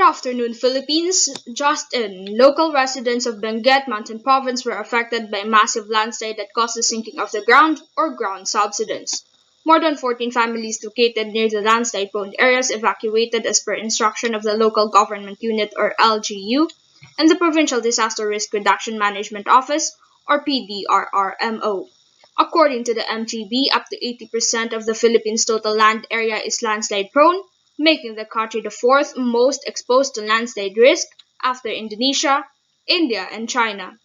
afternoon, Philippines. Just in, local residents of Benguet Mountain Province were affected by a massive landslide that caused the sinking of the ground or ground subsidence. More than 14 families located near the landslide-prone areas evacuated as per instruction of the Local Government Unit or LGU and the Provincial Disaster Risk Reduction Management Office or PDRRMO. According to the MGB, up to 80% of the Philippines' total land area is landslide-prone, making the country the fourth most exposed to landslide risk after Indonesia, India, and China.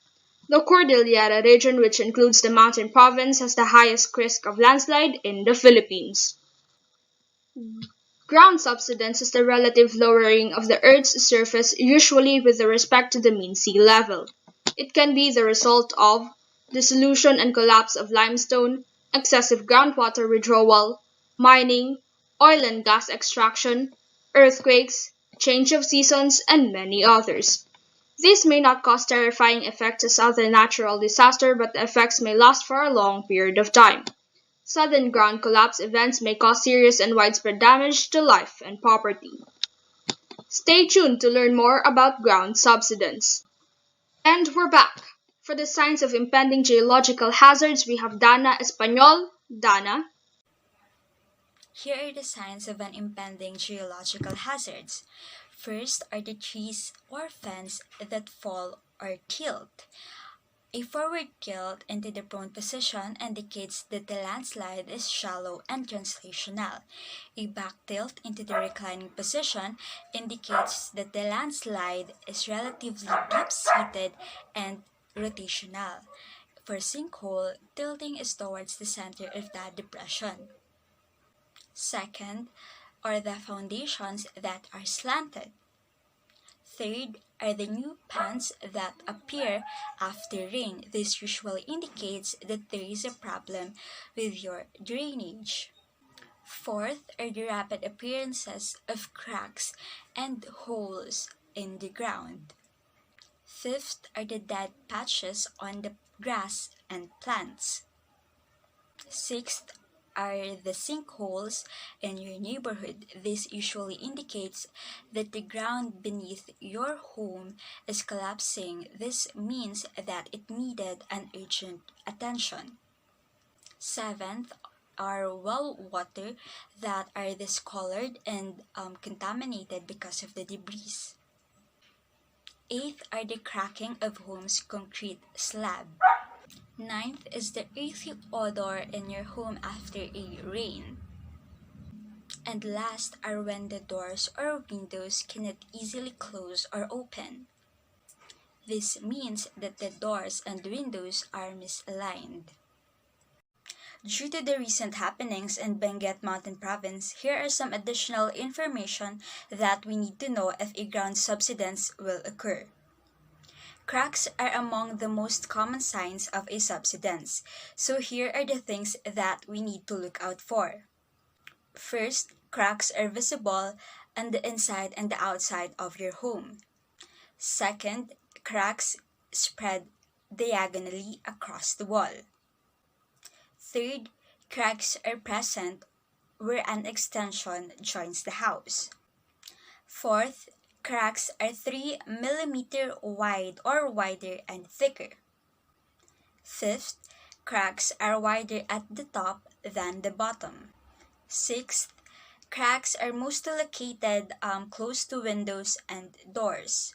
The Cordillera region, which includes the mountain province, has the highest risk of landslide in the Philippines. Ground subsidence is the relative lowering of the Earth's surface, usually with respect to the mean sea level. It can be the result of dissolution and collapse of limestone, excessive groundwater withdrawal, mining, oil and gas extraction, earthquakes, change of seasons, and many others. These may not cause terrifying effects as other natural disasters, but the effects may last for a long period of time. Sudden ground collapse events may cause serious and widespread damage to life and property. Stay tuned to learn more about ground subsidence. And we're back. For the signs of impending geological hazards, we have Dana Espanyol. Dana. Here are the signs of an impending geological hazards. First are the trees or fence that fall or tilt. A forward tilt into the prone position indicates that the landslide is shallow and translational. A back tilt into the reclining position indicates that the landslide is relatively deep-seated and rotational. For sinkhole, tilting is towards the center of the depression. Second are the foundations that are slanted. Third are the new pans that appear after rain. This usually indicates that there is a problem with your drainage. Fourth are the rapid appearances of cracks and holes in the ground. Fifth are the dead patches on the grass and plants. Sixth are the sinkholes in your neighborhood. This usually indicates that the ground beneath your home is collapsing. This means that it needed an urgent attention. Seventh are well water that are discolored and contaminated because of the debris. Eighth are the cracking of homes' concrete slab. Ninth is the earthy odor in your home after a rain. And last are when the doors or windows cannot easily close or open. This means that the doors and windows are misaligned. Due to the recent happenings in Benguet Mountain Province, here are some additional information that we need to know if a ground subsidence will occur. Cracks are among the most common signs of a subsidence, so here are the things that we need to look out for. First, cracks are visible on the inside and the outside of your home. Second, cracks spread diagonally across the wall. Third, cracks are present where an extension joins the house. Fourth, cracks are 3 mm wide or wider and thicker. Fifth, cracks are wider at the top than the bottom. Sixth, cracks are mostly located close to windows and doors.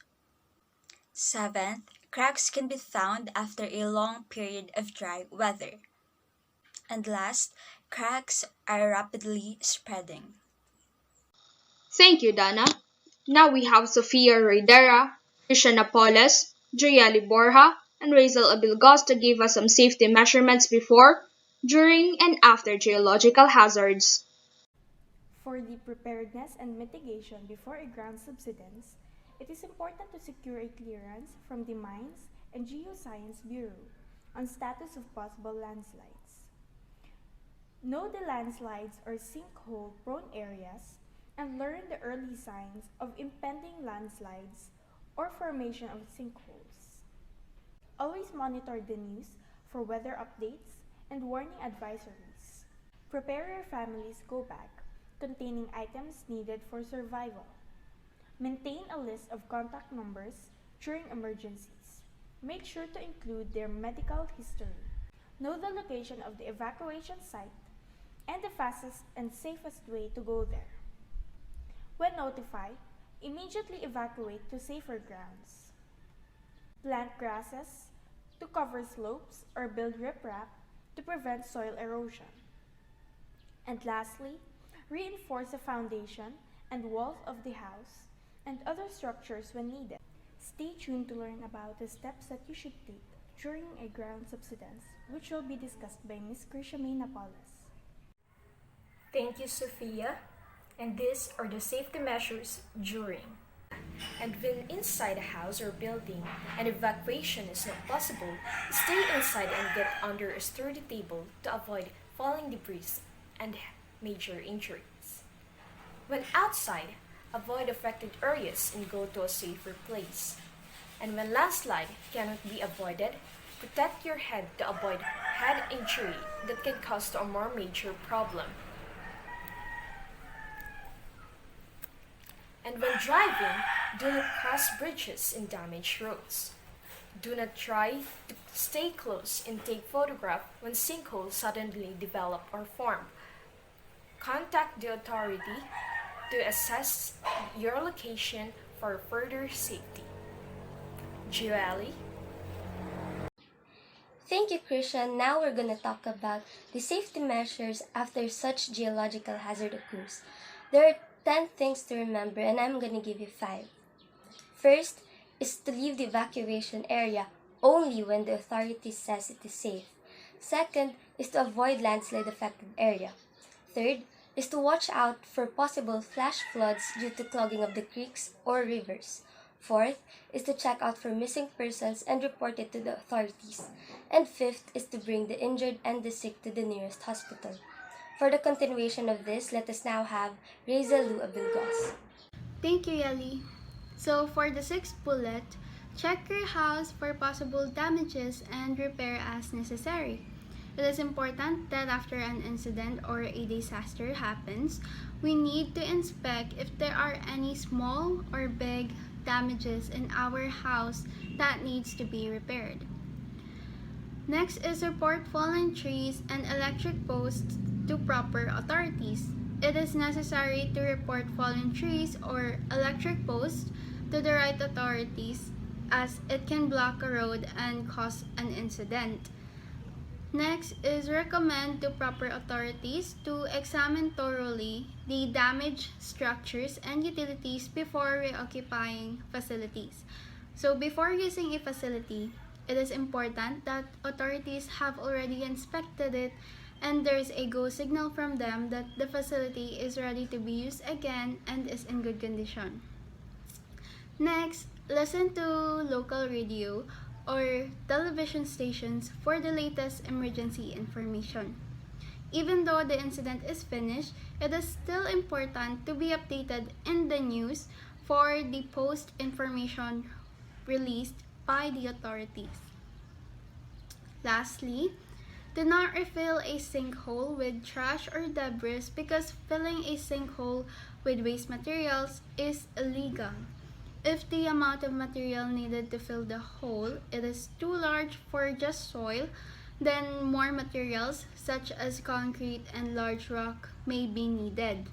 Seventh, cracks can be found after a long period of dry weather. And last, cracks are rapidly spreading. Thank you, Dana. Now we have Sofia Reidera, Trisha Napoles, Joyeli Borja, and Razel Abilgos to give us some safety measurements before, during, and after geological hazards. For the preparedness and mitigation before a ground subsidence, it is important to secure a clearance from the Mines and Geoscience Bureau on status of possible landslides. Know the landslides or sinkhole-prone areas and learn the early signs of impending landslides or formation of sinkholes. Always monitor the news for weather updates and warning advisories. Prepare your family's go bag containing items needed for survival. Maintain a list of contact numbers during emergencies. Make sure to include their medical history. Know the location of the evacuation site and the fastest and safest way to go there. When notified, immediately evacuate to safer grounds. Plant grasses to cover slopes or build riprap to prevent soil erosion. And lastly, reinforce the foundation and walls of the house and other structures when needed. Stay tuned to learn about the steps that you should take during a ground subsidence, which will be discussed by Ms. Krisha May Napoles. Thank you, Sophia. And these are the safety measures during. And when inside a house or building and evacuation is not possible, stay inside and get under a sturdy table to avoid falling debris and major injuries. When outside, avoid affected areas and go to a safer place. And when landslide cannot be avoided, protect your head to avoid head injury that can cause a more major problem. And when driving, do not cross bridges and damaged roads. Do not try to stay close and take photographs when sinkholes suddenly develop or form. Contact the authority to assess your location for further safety. Joelle? Thank you, Christian. Now we're going to talk about the safety measures after such geological hazard occurs. There are 10 things to remember, and I'm going to give you 5. First is to leave the evacuation area only when the authority says it is safe. Second is to avoid landslide-affected area. Third is to watch out for possible flash floods due to clogging of the creeks or rivers. Fourth is to check out for missing persons and report it to the authorities. And fifth is to bring the injured and the sick to the nearest hospital. For the continuation of this, let us now have Reza Lou Abilgos. Thank you, Yeli. So for the 6th bullet, check your house for possible damages and repair as necessary. It is important that after an incident or a disaster happens, we need to inspect if there are any small or big damages in our house that needs to be repaired. Next is report fallen trees and electric posts to proper authorities. It is necessary to report fallen trees or electric posts to the right authorities as it can block a road and cause an incident. Next is recommend to proper authorities to examine thoroughly the damaged structures and utilities before reoccupying facilities. So before using a facility, it is important that authorities have already inspected it and there is a go signal from them that the facility is ready to be used again and is in good condition. Next, listen to local radio or television stations for the latest emergency information. Even though the incident is finished, it is still important to be updated in the news for the post information released by the authorities. Lastly, do not refill a sinkhole with trash or debris because filling a sinkhole with waste materials is illegal. If the amount of material needed to fill the hole is too large for just soil, then more materials such as concrete and large rock may be needed.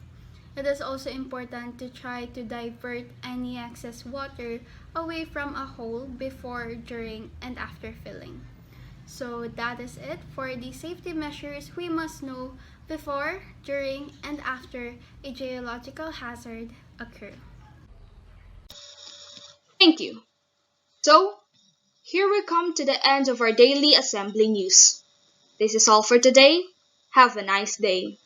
It is also important to try to divert any excess water away from a hole before, during, and after filling. So that is it for the safety measures we must know before, during, and after a geological hazard occur. Thank you. So, here we come to the end of our daily assembly news. This is all for today. Have a nice day.